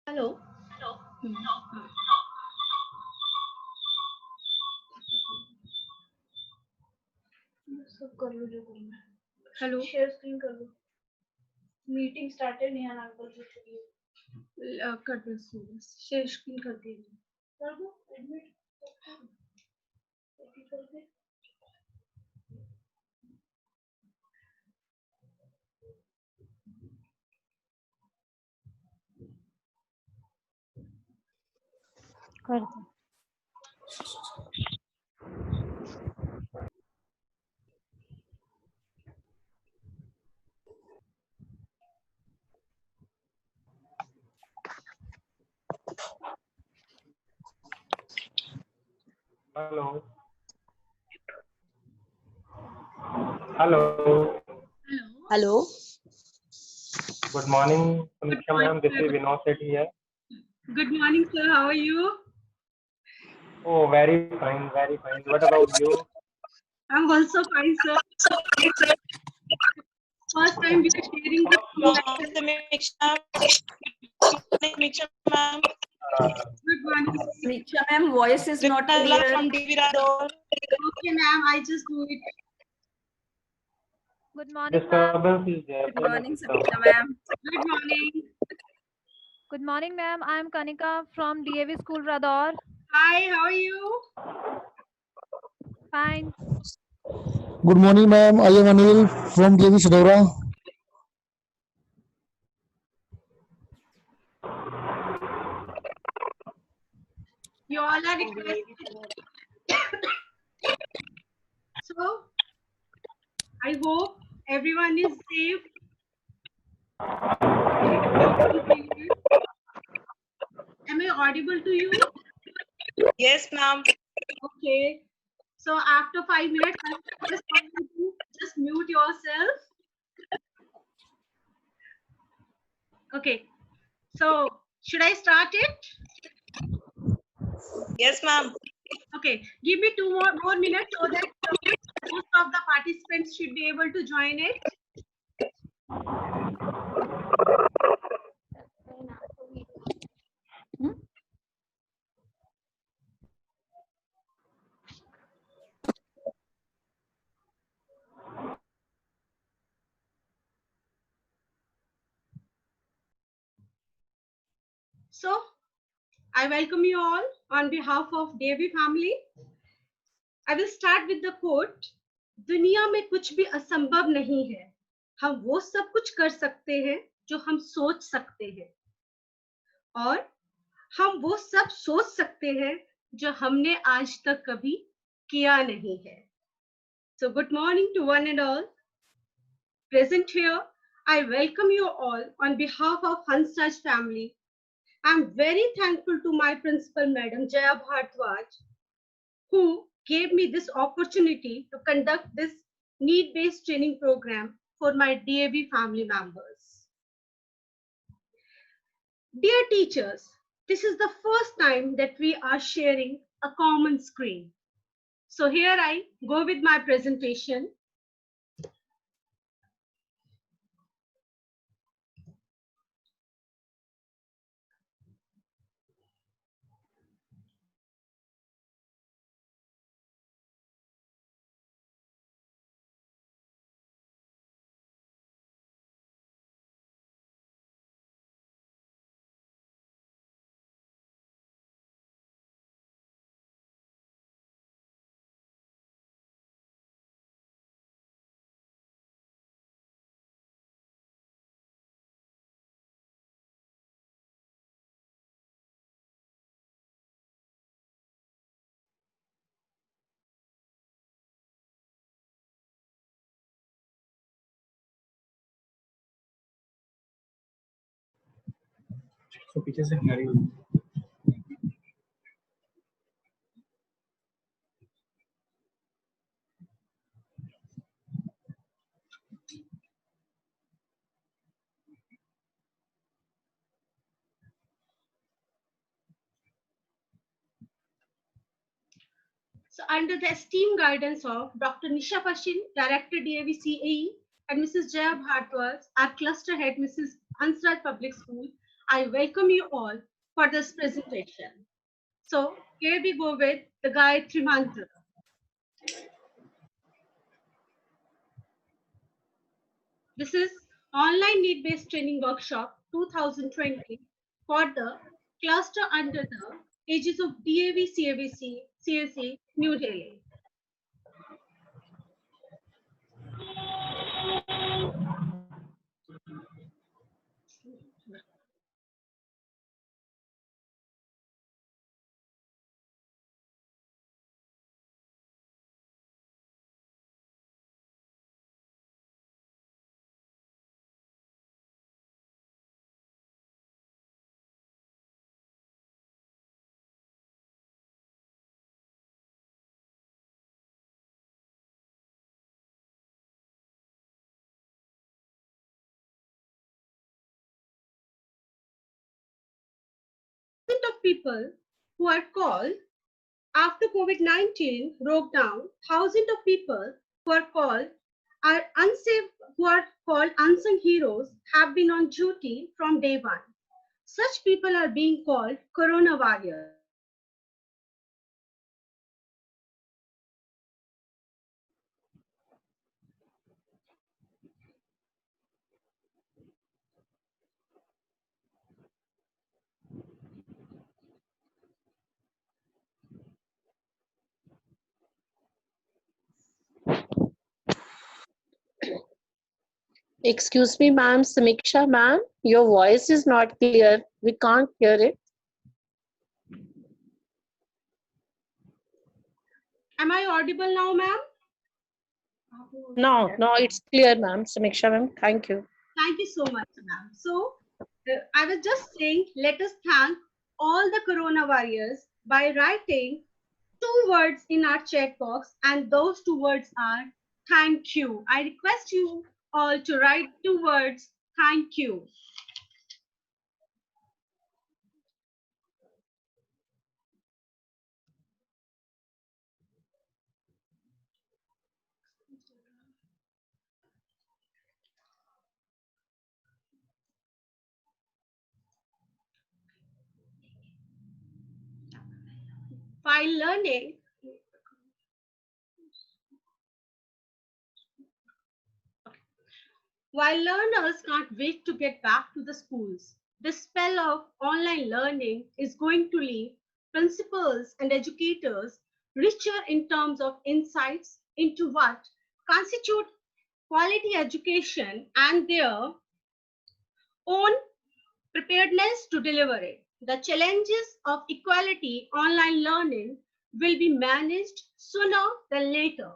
Hello. सब कर लो जो करना है। हेलो, शेयर स्क्रीन कर लो। मीटिंग स्टार्टेड नेहा नागपाल से कर दो। शेयर स्क्रीन कर दीजिए। कर दो एडमिट कर दे। कर दो। Hello hello hello good morning समीक्षा मैम, दिस इज विनोद सेठी है. Good morning, sir. How are you? Oh, very fine, very fine. What about you? I'm also fine, sir. First time we are sharing the समीक्षा ma'am. good morning. Samiksha ma'am, voice is not Nirmala clear. from Divirador. Okay, ma'am. I just do it. Good morning, ma'am. Disturbance is there. Good morning, Samiksha ma'am. Good morning. Good morning, ma'am. I am Kanika from DAV School, Rador. Hi. How are you? Fine. Good morning, ma'am. I am Anil from JV Sadora. You all are requested. So, I hope everyone is safe. Am I audible to you? Yes, ma'am. Okay. So after 5 minutes, I request you to just mute yourself. Okay. So should I start it? Yes, ma'am. Okay. Give me two more minutes so that most of the participants should be able to join it. So I welcome you all on behalf of DAV family. I will start with the quote. दुनिया में कुछ भी असंभव नहीं है, हम वो सब कुछ कर सकते हैं जो हम सोच सकते हैं, और हम वो सब सोच सकते हैं जो हमने आज तक कभी किया नहीं है. So good morning to one and all present here. I welcome you all on behalf of Hansraj family. I'm very thankful to my principal, Madam Jaya Bhardwaj, who gave me this opportunity to conduct this need-based training program for my DAV family members. Dear teachers, this is the first time that we are sharing a common screen. So here I go with my presentation. तो पीछे से हमारी So under the esteemed guidance of Dr. Nisha Pashin, Director DAV CAE, and Mrs. Jaya Bhardwaj, our cluster head, Mrs. Hansraj Public School, I welcome you all for this presentation. So here we go with the Gayatri Mantra. This is online need-based training workshop 2020 for the cluster under the aegis of DAV CAVC CSE New Delhi. Of people who are called after COVID-19 broke down, thousands of people who are called are unsafe, who are called unsung heroes, have been on duty from day one. Such people are being called Corona warriors. Excuse me, ma'am, Samiksha, ma'am, your voice is not clear. We can't hear it. Am I audible now, ma'am? No, it's clear, ma'am. Samiksha, ma'am, thank you. Thank you so much, ma'am. So, I was just saying, let us thank all the Corona warriors by writing 2 words in our chat box, and those 2 words are thank you. I request you all to write 2 words, thank you. While learning, while learners can't wait to get back to the schools, the spell of online learning is going to leave principals and educators richer in terms of insights into what constitute quality education and their own preparedness to deliver it. The challenges of equality online learning will be managed sooner than later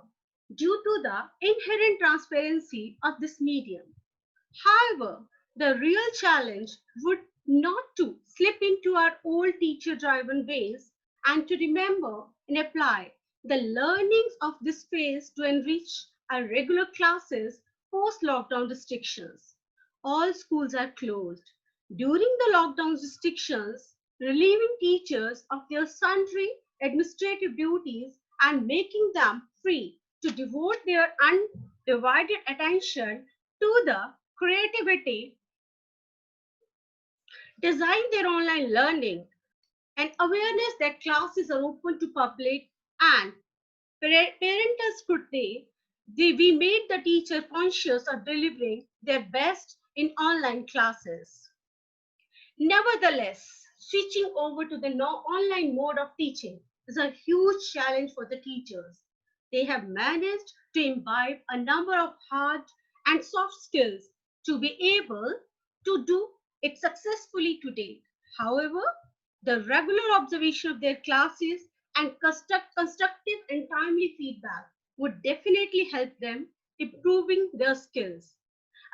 due to the inherent transparency of this medium. However, the real challenge would not to slip into our old teacher-driven ways and to remember and apply the learnings of this phase to enrich our regular classes post-lockdown restrictions. All schools are closed. During the lockdown restrictions, relieving teachers of their sundry administrative duties and making them free to devote their undivided attention to the creativity, design their online learning, and awareness that classes are open to public and parental scrutiny, we made the teacher conscious of delivering their best in online classes. Nevertheless, switching over to the online mode of teaching is a huge challenge for the teachers. They have managed to imbibe a number of hard and soft skills to be able to do it successfully today. However, the regular observation of their classes and constructive and timely feedback would definitely help them improving their skills.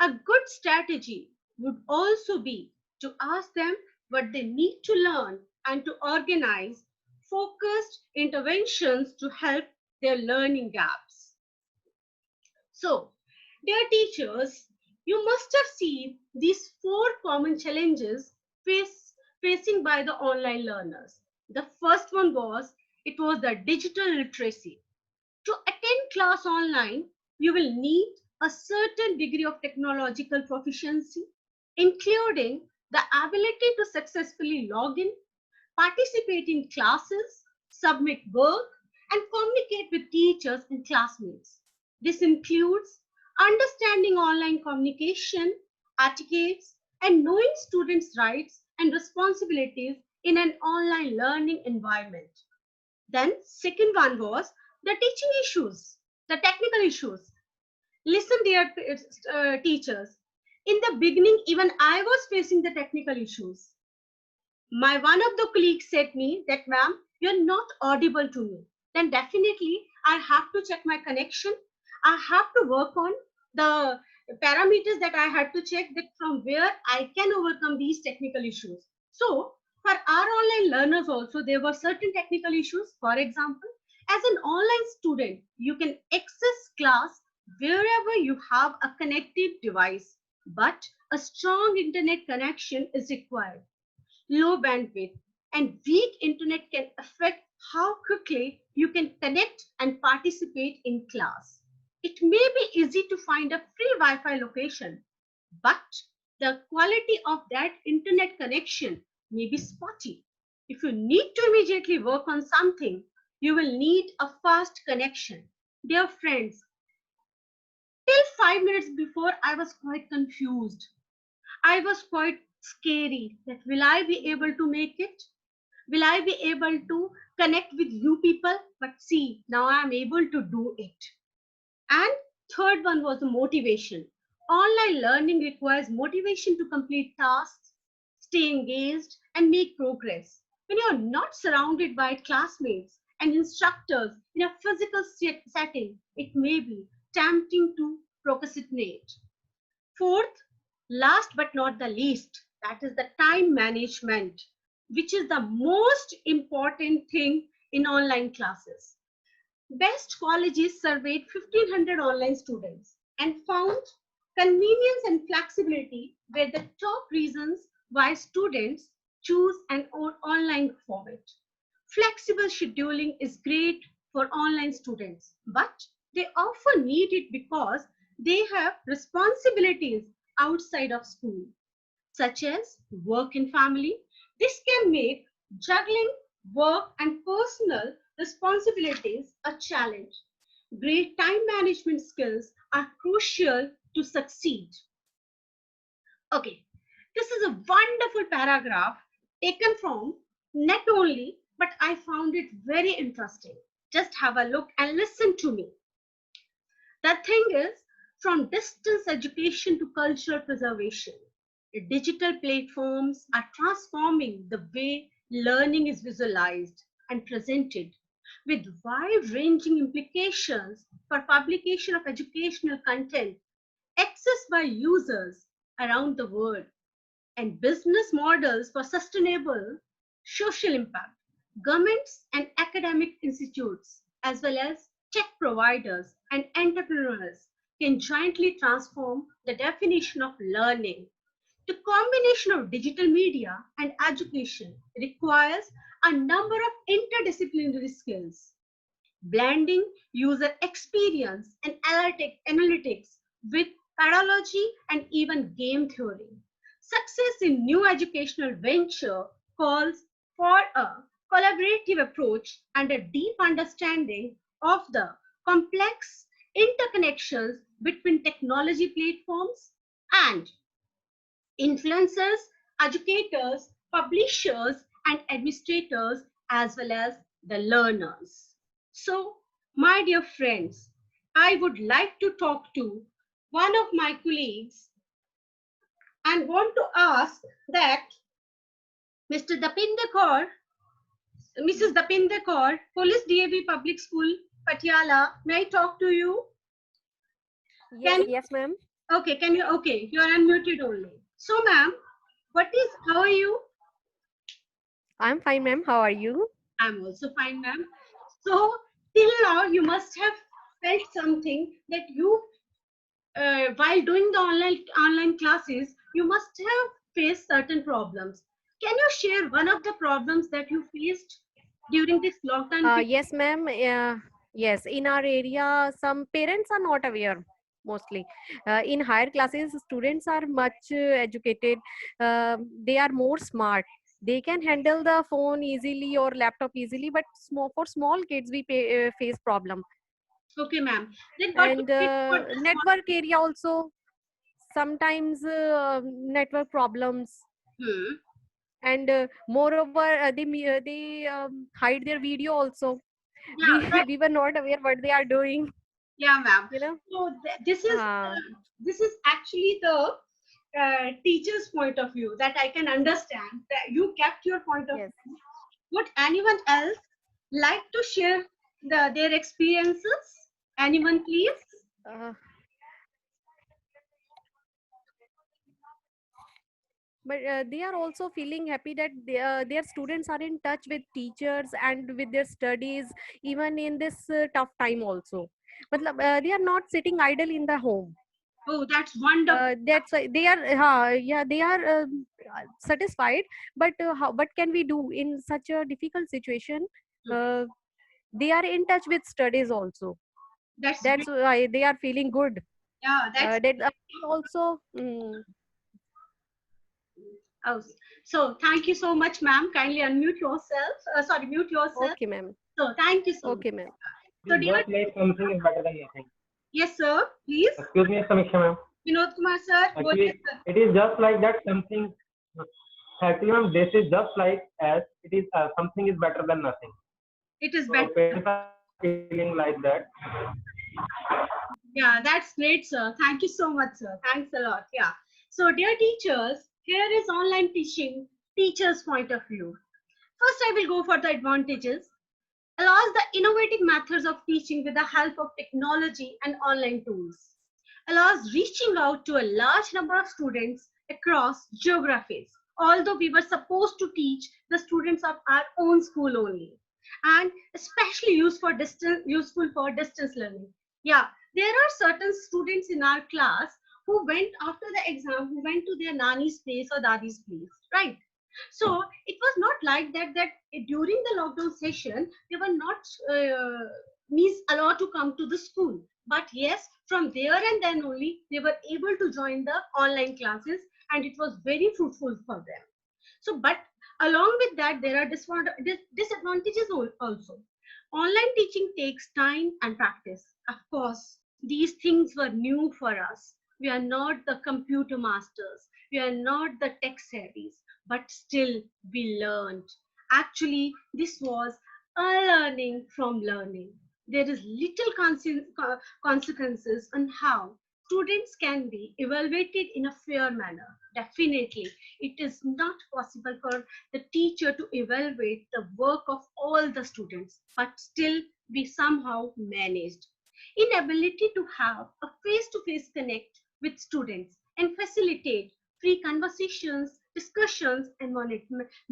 A good strategy would also be to ask them what they need to learn and to organize focused interventions to help their learning gaps. So, dear teachers, you must have seen these 4 common challenges facing by the online learners. The first one was, it was the digital literacy. To attend class online, you will need a certain degree of technological proficiency, including the ability to successfully log in, participate in classes, submit work, and communicate with teachers and classmates. This includes understanding online communication, etiquettes, and knowing students' rights and responsibilities in an online learning environment. Then, second one was the teaching issues, the technical issues. Listen, dear teachers. In the beginning, even I was facing the technical issues. My one of the colleagues said me that, ma'am, you're not audible to me. Then definitely I have to check my connection. I have to work on the parameters that I had to check that from where I can overcome these technical issues. So for our online learners also, there were certain technical issues. For example, as an online student, you can access class wherever you have a connected device, but a strong internet connection is required. Low bandwidth and weak internet can affect how quickly you can connect and participate in class. It may be easy to find a free Wi-Fi location, but the quality of that internet connection may be spotty. If you need to immediately work on something, you will need a fast connection. Dear friends, till 5 minutes before, I was quite confused. I was quite scary that will I be able to make it? Will I be able to connect with you people? But see, now I am able to do it. And third one was the motivation. Online learning requires motivation to complete tasks, stay engaged, and make progress. When you are not surrounded by classmates and instructors in a physical setting, it may be tempting to procrastinate. Fourth, last but not the least, that is the time management, which is the most important thing in online classes. Best colleges surveyed 1,500 online students and found convenience and flexibility were the top reasons why students choose an online format. Flexible scheduling is great for online students, but they often need it because they have responsibilities outside of school, such as work and family. This can make juggling work and personal responsibilities a challenge. Great time management skills are crucial to succeed. Okay, this is a wonderful paragraph taken from Net Only, but I found it very interesting. Just have a look and listen to me. The thing is, from distance education to cultural preservation, digital platforms are transforming the way learning is visualized and presented, with wide-ranging implications for publication of educational content accessed by users around the world, and business models for sustainable social impact. Governments and academic institutes, as well as tech providers and entrepreneurs, can jointly transform the definition of learning. The combination of digital media and education requires a number of interdisciplinary skills, blending user experience and analytics with pedagogy and even game theory. Success in new educational venture calls for a collaborative approach and a deep understanding of the complex interconnections between technology platforms and influencers, educators, publishers, and administrators, as well as the learners. So, my dear friends, I would like to talk to one of my colleagues and want to ask that Mr. Dapinder Kaur, Mrs. Dapinder Kaur, Police DAV Public School, Patiala, may I talk to you? Yes, ma'am. Okay, okay, you are unmuted only. So, ma'am, how are you? I'm fine, ma'am. How are you? I'm also fine, ma'am. So, till now, you must have felt something that you, while doing the online classes, you must have faced certain problems. Can you share one of the problems that you faced during this lockdown period? Yes, ma'am. Yes, in our area, some parents are not aware mostly. In higher classes, students are much educated. They are more smart. They can handle the phone easily or laptop easily, but for small kids, we face problem. Okay, ma'am. Then what And you did for this network area also, sometimes network problems. one? And moreover, they hide their video also. Yeah, right. We were not aware what they are doing, Yeah, ma'am. you know. So uh, this is actually the teacher's point of view that I can understand. That you kept your point of yes. view. Would anyone else like to share their experiences? Anyone, please? uh, but they are also feeling happy that their students are in touch with teachers and with their studies, even in this tough time also. But they are not sitting idle in the home. Oh, that's wonderful. That's why they are yeah, they are satisfied. But what can we do in such a difficult situation? uh, they are in touch with studies also. That's That's great. why they are feeling good. Yeah, that's That also oh, so thank you so much, ma'am. Kindly unmute yourself. Sorry, mute yourself. okay, ma'am. So thank you so much. Okay, ma'am. So It is dear, just like something is better than nothing. yes, sir. Please, Excuse me, Samiksha ma'am. Vinod Kumar, sir. Go ahead, Actually, sir. it is just like that something. Actually, ma'am, this is just like as it is something is better than nothing. It is So better. parents are feeling like that. Yeah, that's great, sir. Thank you so much, sir. Thanks a lot. Yeah. So, dear teachers, here is online teaching, teachers' point of view. First, I will go for the advantages. Allows the innovative methods of teaching with the help of technology and online tools. Allows reaching out to a large number of students across geographies. Although we were supposed to teach the students of our own school only, and especially useful for distance learning. Yeah, there are certain students in our class who went after the exam, who went to their nani's place or dadi's place, right? So it was not like that during the lockdown session they were not means allowed to come to the school, but yes, from there and then only they were able to join the online classes, and it was very fruitful for them. So but along with that there are disadvantages also. Online teaching takes time and practice. Of course, these things were new for us. We are not the computer masters, we are not the tech savvies, but still we learned. Actually, this was a learning from learning. There is little consequences on how students can be evaluated in a fair manner. Definitely, it is not possible for the teacher to evaluate the work of all the students, but still we somehow managed. Inability to have a face-to-face connect with students and facilitate free conversations, discussions, and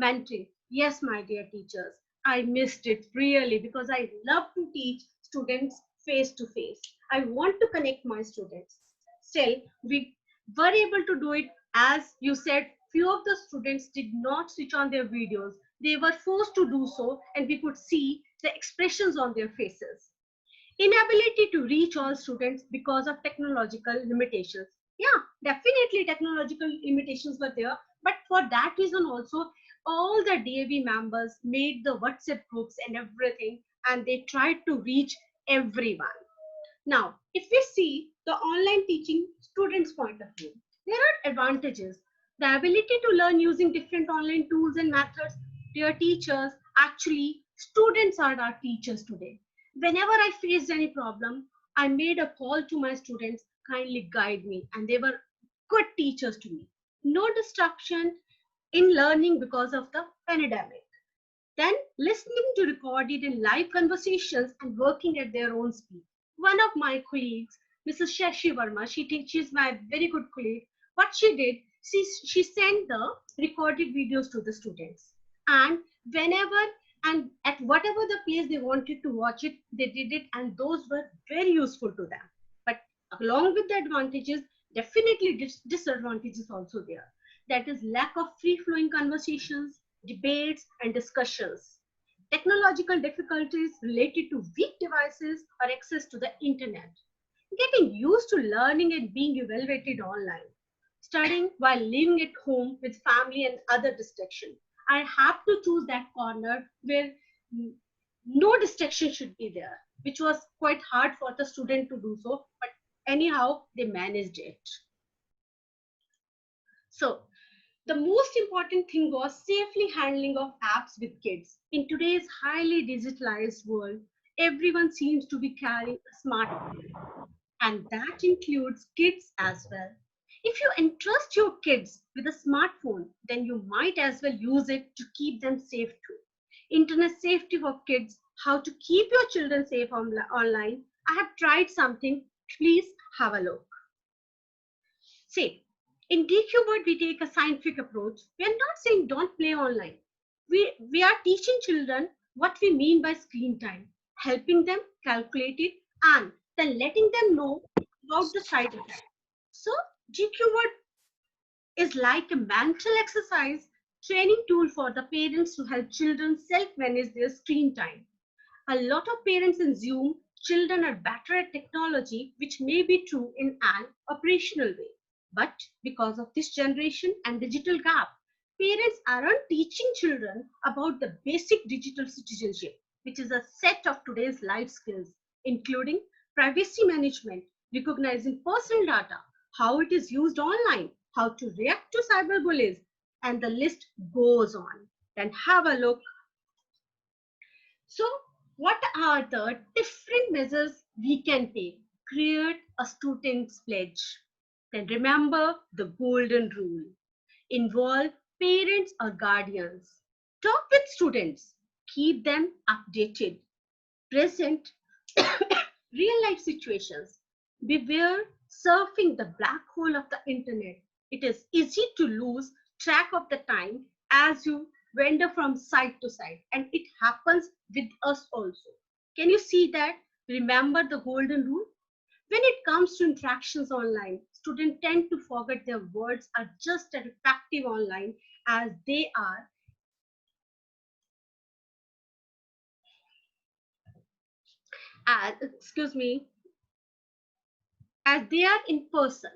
mentoring. Yes, my dear teachers, I missed it really because I love to teach students face to face. I want to connect my students. Still, we were able to do it. As you said, few of the students did not switch on their videos. They were forced to do so, and we could see the expressions on their faces. Inability to reach all students because of technological limitations. Yeah, definitely technological limitations were there, but for that reason also, all the DAV members made the WhatsApp groups and everything, and they tried to reach everyone. Now, if we see the online teaching students' point of view, there are advantages. The ability to learn using different online tools and methods. Dear teachers, actually, students are our teachers today. Whenever I faced any problem, I made a call to my students, kindly guide me, and they were good teachers to me. No distraction in learning because of the pandemic. Then listening to recorded and live conversations and working at their own speed. One of my colleagues, Mrs. Shashi Verma, she's my very good colleague. What she did, she sent the recorded videos to the students. And whenever and at whatever the place they wanted to watch it, they did it, and those were very useful to them. But along with the advantages, definitely disadvantages also there. That is lack of free-flowing conversations, debates, and discussions. Technological difficulties related to weak devices or access to the internet. getting used to learning and being evaluated online, studying while living at home with family and other distractions. I have to choose that corner where no distraction should be there, which was quite hard for the student to do so, but anyhow, they managed it. So, the most important thing was safely handling of apps with kids. In today's highly digitalized world, everyone seems to be carrying a smartphone, and that includes kids as well. If you entrust your kids with a smartphone, then you might as well use it to keep them safe too. Internet safety for kids, how to keep your children safe online. I have tried something. Please have a look. See, in DQ we take a scientific approach. We are not saying don't play online. We are teaching children what we mean by screen time, helping them calculate it, and then letting them know about the side effects. So GQ is like a mental exercise training tool for the parents to help children self-manage their screen time. A lot of parents assume children are better at technology, which may be true in an operational way. But because of this generation and digital gap, parents aren't teaching children about the basic digital citizenship, which is a set of today's life skills, including privacy management, recognizing personal data, how it is used online, how to react to cyberbullies, and the list goes on. Then have a look. So, what are the different measures we can take? Create a student's pledge. Then remember the golden rule. Involve parents or guardians. Talk with students. Keep them updated. Present real life situations. Beware surfing the black hole of the internet. It is easy to lose track of the time as you wander from side to side, and it happens with us also. Can you see that? Remember the golden rule? When it comes to interactions online, students tend to forget their words are just as effective online as they are as they are in person.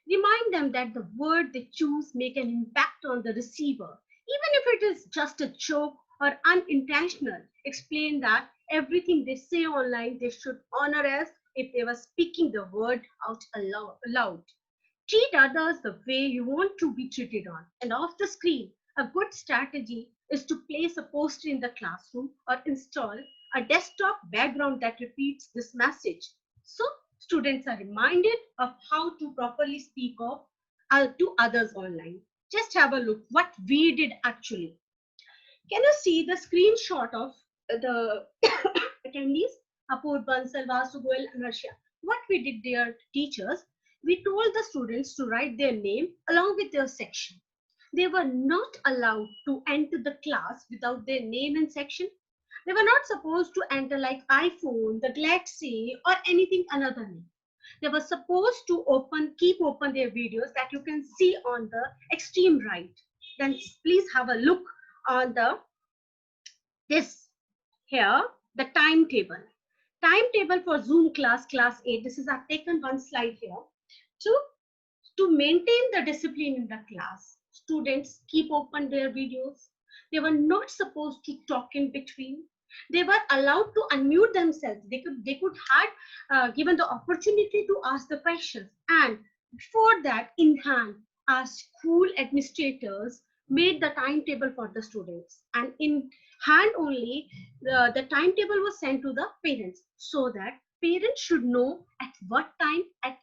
Remind them that the word they choose make an impact on the receiver, even if it is just a joke or unintentional. Explain that everything they say online they should honor as if they were speaking the word out aloud. Treat others the way you want to be treated on and off the screen. A good strategy is to place a poster in the classroom or install a desktop background that repeats this message. So students are reminded of how to properly speak of to others online. Just have a look what we did actually. Can you see the screenshot of the attendees? Apur, Bansal, Vasu, Goel, Anarshya. What we did, dear teachers, we told the students to write their name along with their section. They were not allowed to enter the class without their name and section. They were not supposed to enter like iPhone, the Galaxy, or anything another name. They were supposed to keep open their videos that you can see on the extreme right. Then please have a look on this here, the timetable. Timetable for Zoom class 8. This is I've taken one slide here. To maintain the discipline in the class, students keep open their videos. They were not supposed to talk in between. They were allowed to unmute themselves. They could have given the opportunity to ask the questions. And before that, in hand, our school administrators made the timetable for the students. And in hand only, the timetable was sent to the parents so that parents should know at what time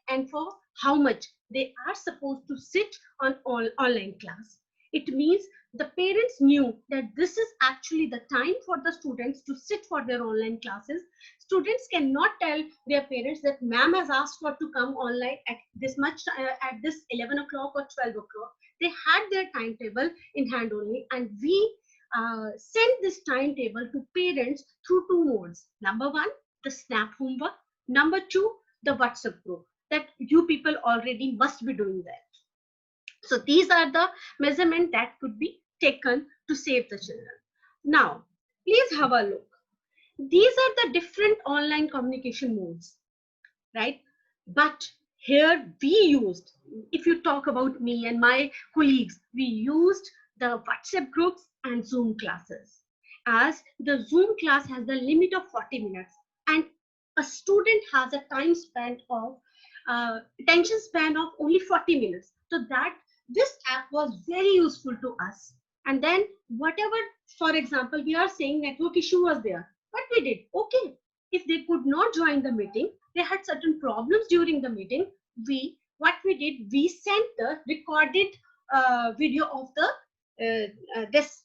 and for how much they are supposed to sit on online class. It means the parents knew that this is actually the time for the students to sit for their online classes. Students cannot tell their parents that ma'am has asked for to come online at this much at this 11 o'clock or 12 o'clock. They had their timetable in hand only, and we sent this timetable to parents through two modes. Number one, the Snap homework. Number two, the WhatsApp group that you people already must be doing that. So these are the measurements that could be taken to save the children. Now, please have a look. These are the different online communication modes, right? But here we used, if you talk about me and my colleagues, we used the WhatsApp groups and Zoom classes, as the Zoom class has the limit of 40 minutes and a student has a attention span of only 40 minutes. So that this app was very useful to us. And then whatever, for example, we are saying network issue was there, what we did, okay, if they could not join the meeting, they had certain problems during the meeting, we sent the recorded video of the this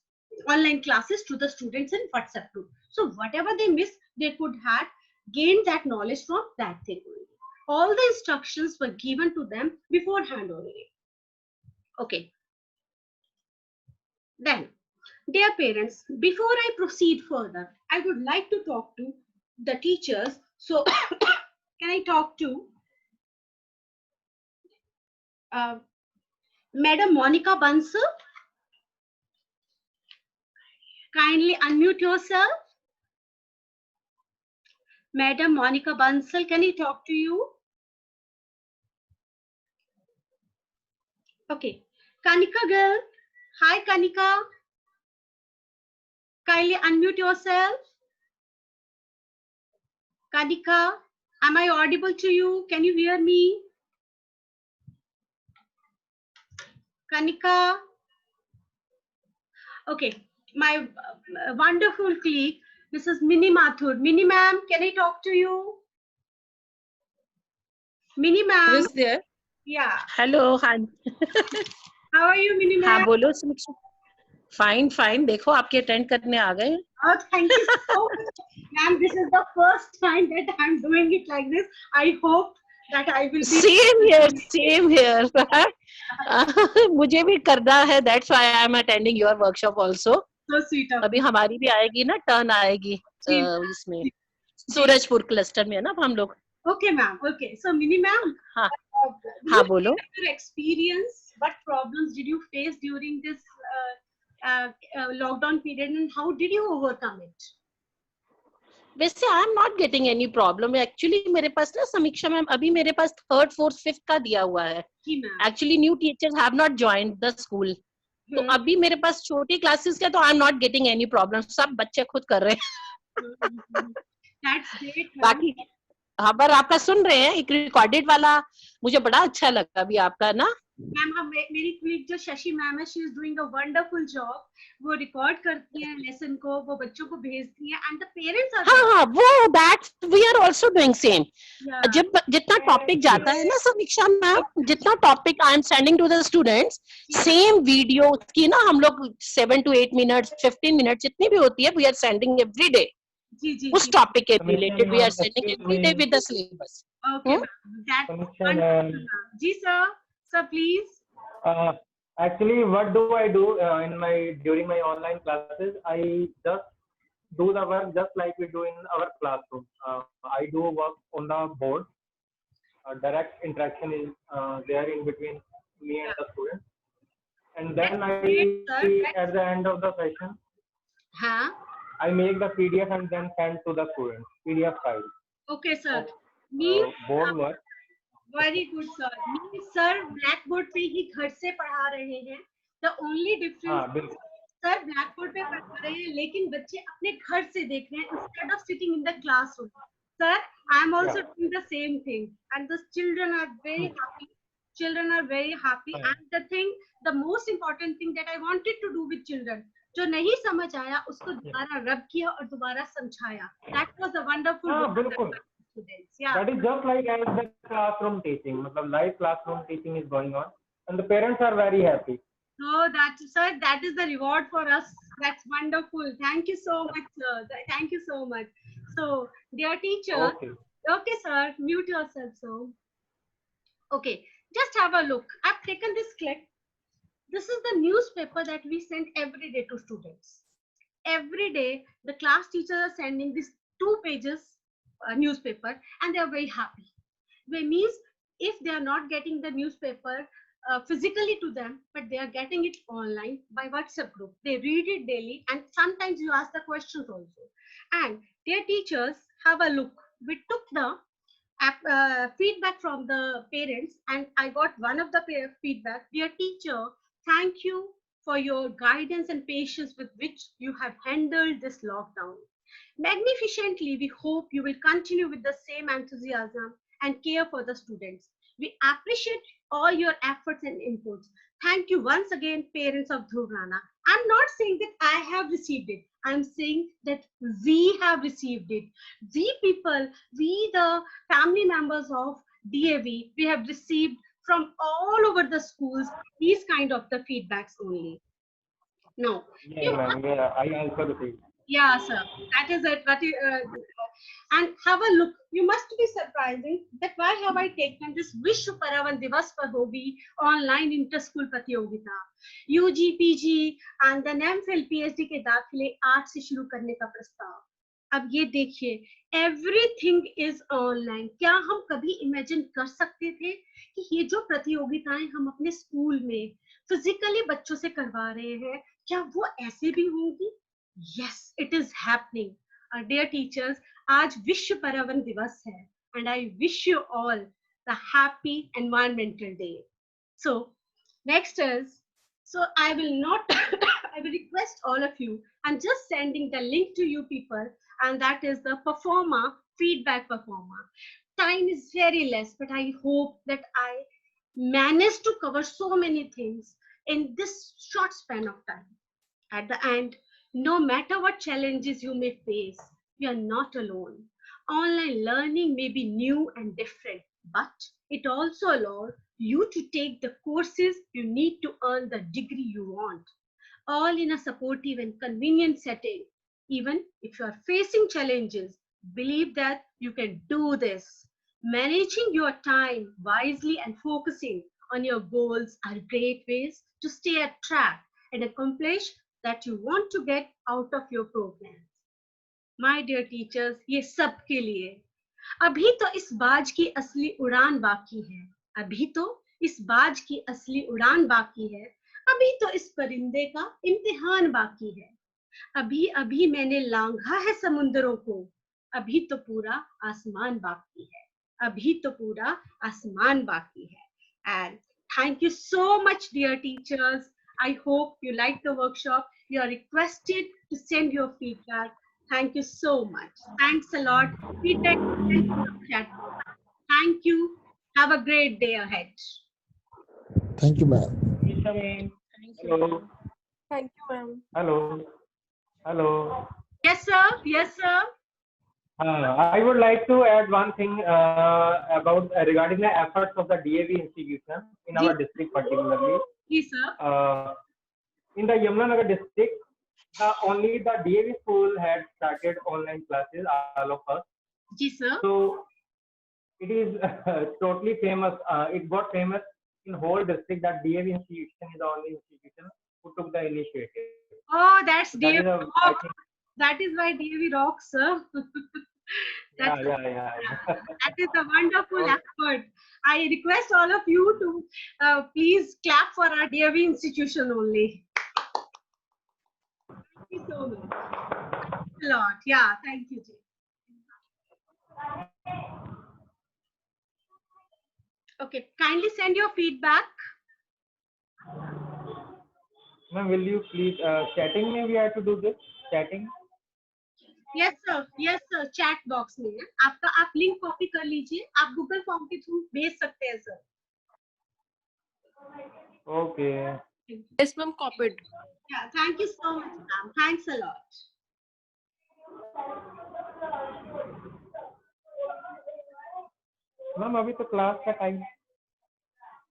online classes to the students in WhatsApp group. So whatever they missed, they could have gained that knowledge from that thing only. All the instructions were given to them beforehand only. Okay. Then, dear parents, before I proceed further, I would like to talk to the teachers. So, can I talk to Madam Monica Bansal? Kindly unmute yourself. Madam Monica Bansal, can I talk to you? Okay. Kanika girl. Hi, Kanika. Kindly unmute yourself. Kanika, am I audible to you? Can you hear me? Kanika. Okay. My wonderful colleague, Mrs. Mini Mathur. Mini ma'am, can I talk to you? Mini ma'am. Who's there? Yeah. Hello, हाँ. How are you, Mini ma'am? हाँ बोलो समीक्षा. Fine, fine. देखो आपके attend करने आ गए. Oh, thank you so much. Ma'am, this is the first time that I'm doing it like this. I hope that I will be. Same here, same here. मुझे भी करना है. That's why I'm attending your workshop also. So sweet of अभी हमारी भी आएगी ना, turn आएगी इसमें सूरजपुर क्लस्टर में है ना हम लोग. Okay, ma'am. Okay. So, Mini ma'am. हाँ. हाँ बोलो. Your experience, what problems did you face during this lockdown period and how did you overcome it? वैसे I am not getting any problem. Actually मेरे पास ना समीक्षा मैम अभी मेरे पास 3rd, 4th, 5th का दिया हुआ है. Actually new teachers have not joined the school. तो अभी मेरे पास छोटी क्लासेस का तो I am not getting any problem. सब बच्चे खुद कर रहे हैं. बाकी हाँ पर आपका सुन रहे हैं एक रिकॉर्डेड वाला. मुझे बड़ा अच्छा लगा अभी आपका ना. मैम मेरी colleague जो शशि मैम है, she is doing a wonderful job. वो रिकॉर्ड करती हैं लेसन को, वो बच्चों को भेजती हैं and the parents are. हाँ वो that we are also doing same. जब जितना टॉपिक जाता है ना समीक्षा मैम, जितना topic I am sending to the students, same video की ना हम लोग 7 to 8 minutes, 15 minutes जितनी भी होती है, we are sending every day. उस टॉपिक के related we are sending every day with the syllabus. Okay, that's wonderful. जी sir. Sir, please. Actually, what do I do during my online classes? I just do the work just like we do in our classroom. I do work on the board. Direct interaction is there in between me and the student. And then at the end of the session, I make the PDF and then send to the student PDF file. Okay, sir. Board work. Very good, sir. Sir black board पे ही घर से पढ़ा रहे हैं. The only difference, sir black board पे पढ़ा रहे हैं लेकिन बच्चे अपने घर से देख रहे हैं instead of sitting in the classroom. Sir, I am also doing the same thing, and the children are very happy. Children are very happy, and the most important thing that I wanted to do with children, जो नहीं समझ आया उसको दोबारा रब किया और दोबारा समझाया. That was a wonderful. Students, that is just like as the classroom teaching. Live classroom teaching is going on, and the parents are very happy. So that is the reward for us. That's wonderful. Thank you so much, sir. Thank you so much. So, dear teacher, okay, sir, mute yourself. So, okay, just have a look. I've taken this clip. This is the newspaper that we send every day to students. Every day, the class teachers are sending these 2 pages newspaper, and they are very happy. Which means if they are not getting the newspaper physically to them, but they are getting it online by WhatsApp group. They read it daily, and sometimes you ask the questions also. And dear teachers, have a look. We took the feedback from the parents, and I got one of the feedback. Dear teacher, thank you for your guidance and patience with which you have handled this lockdown magnificently. We hope you will continue with the same enthusiasm and care for the students. We appreciate all your efforts and inputs. Thank you once again, parents of Dhruv Rana. I'm not saying that I have received it. I'm saying that we have received it. We people, we the family members of DAV, we have received from all over the schools these kind of the feedbacks only. Now, Yeah, ma'am. Yeah, I also received. yeah, sir. That is it. And have a look. You must be surprising that why have I taken this Vishwa Paravan Divas par hogi online inter-school प्रतियोगिता, UG, PG and then MPhil PhD के दाखिले 8 से शुरू करने का प्रस्ताव. अब ये देखिए, everything is online. क्या हम कभी imagine कर सकते थे कि ये जो प्रतियोगिताएं हम अपने स्कूल में फिजिकली बच्चों से करवा रहे हैं, क्या वो ऐसे भी होंगी? Yes, it is happening. Our dear teachers, आज विश्व पर्यावरण दिवस है, and I wish you all the happy environmental day. So next is, so I will not, I will request all of you. I'm just sending the link to you people, and that is the performer, feedback performer. Time is very less, but I hope that I managed to cover so many things in this short span of time. At the end, no matter what challenges you may face, you are not alone. Online learning may be new and different, but it also allows you to take the courses you need to earn the degree you want, all in a supportive and convenient setting. Even if you are facing challenges, believe that you can do this. Managing your time wisely and focusing on your goals are great ways to stay at track and accomplish that you want to get out of your programs. My dear teachers, ये सब के लिए अभी तो इस बाज की असली उड़ान बाकी है. अभी तो इस बाज की असली उड़ान बाकी है. अभी तो इस परिंदे का इम्तिहान बाकी है. अभी अभी मैंने लांघा है समुद्रों को. अभी तो पूरा आसमान बाकी है. अभी तो पूरा आसमान बाकी है. And thank you so much, dear teachers. I hope you like the workshop. You are requested to send your feedback. Thank you so much. Thanks a lot. Feedback in the chat box. Thank you. Have a great day ahead. Thank you, ma'am. Hello. Thank you, ma'am. Hello. Hello. Yes, sir. Yes, sir. I would like to add one thing about regarding the efforts of the DAV institution in our district particularly. Yes, sir. In the Yamunanagar district, only the DAV school had started online classes, all of us. Yes, sir. So it is totally famous. It got famous in whole district that DAV institution is the only institution who took the initiative. Oh, that's That is DAV. I think, That is why DAV rocks, sir. yeah. That is a wonderful effort. I request all of you to please clap for our DAV institution only. Thank you so much. Thanks a lot. Yeah, thank you, Jay. Okay, kindly send your feedback. Ma'am, will you please chatting में we have to do this chatting? Yes sir, chat box में है. आपका आप link copy कर लीजिए. आप Google form के through भेज सकते हैं sir. Okay. Yes, ma'am, copied. Yeah, thank you so much, ma'am. Thanks a lot. Ma'am, अभी तो क्लास का time.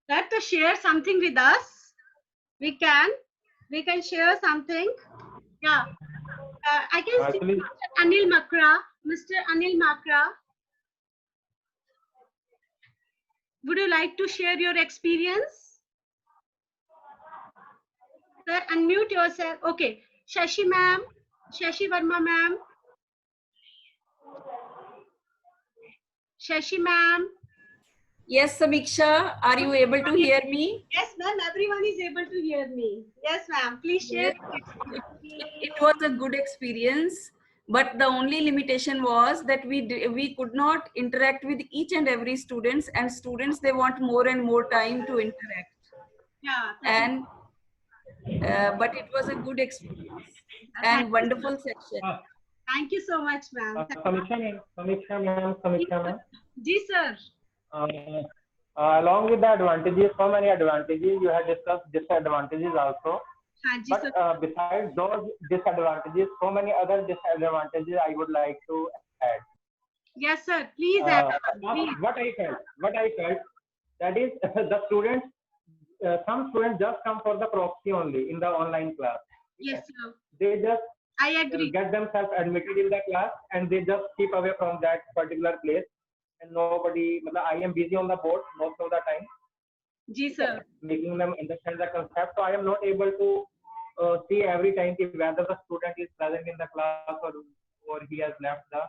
Like to share something with us? We can share something. Yeah. I can Actually, see Mr. Anil Makra. Mr. Anil Makra. Would you like to share your experience? Sir, unmute yourself. Okay. Shashi ma'am. Shashi Verma ma'am. Shashi ma'am. Yes, Samiksha, are you able to hear me? Yes, ma'am. Everyone is able to hear me. Yes, ma'am. Please share. It was a good experience. but the only limitation was that we could not interact with each and every students, and students, they want more and more time to interact. Yeah. And but it was a good experience and wonderful session. Thank you so much, ma'am. Samiksha ma'am. Ji, sir. Along with the advantages, so many advantages, you have discussed disadvantages also. Haan ji, But sir. besides those disadvantages, so many other disadvantages I would like to add. Yes, sir. Please add. Please. What I felt, that is the students, some students just come for the proxy only in the online class. Yes, sir. They just I agree. get themselves admitted in the class and they just keep away from that particular place. And nobody, I am busy on the board most of the time, Ji, sir. making them understand the concept. So I am not able to see every time whether the student is present in the class or he has left the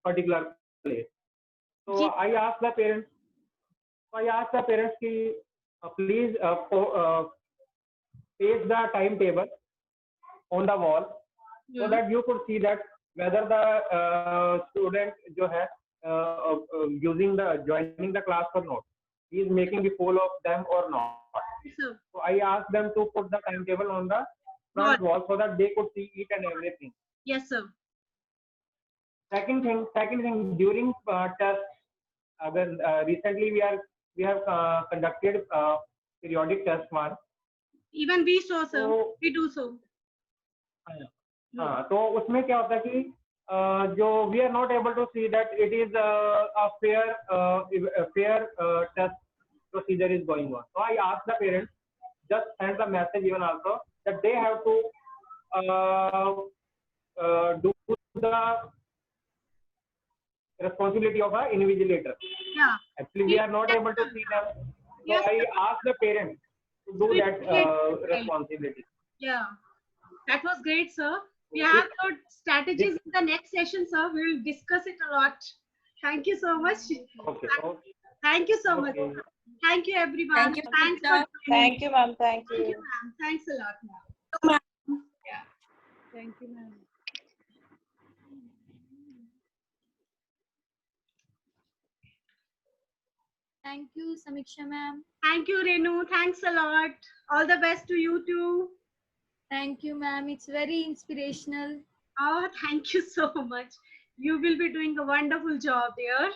particular place. So I asked the parents. Ki, please paste the timetable on the wall so that you could see that whether the student joining the class or not. He is making the poll of them or not. Sir. So I asked them to put the timetable on the front wall so that they could see each and everything. Yes, sir. Second thing, during test, recently we have conducted periodic test one. Even we saw, sir. So, We do so. हाँ, तो उसमें क्या होता है कि जो we are not able to see that it is a fair test procedure is going on. So I asked the parents, just send the message even also that they have to do the responsibility of an invigilator. Yeah. Actually, we are not able to see them. So Yes. I asked the parents to do that responsibility. Yeah. That was great, sir. We have got strategies in the next session, sir. We will discuss it a lot. Thank you so much. Okay. Thank you so much. Okay. Thank you, everyone. Thank you, Thanks Pooja. for joining. Thank you, ma'am. Thank Thank you. you, ma'am. Thanks a lot, ma'am. Yeah. Thank you, ma'am. Thank you, Samiksha ma'am. Thank you, Renu. Thanks a lot. All the best to you too. Thank you, ma'am. It's very inspirational. Oh, thank you so much. You will be doing a wonderful job there.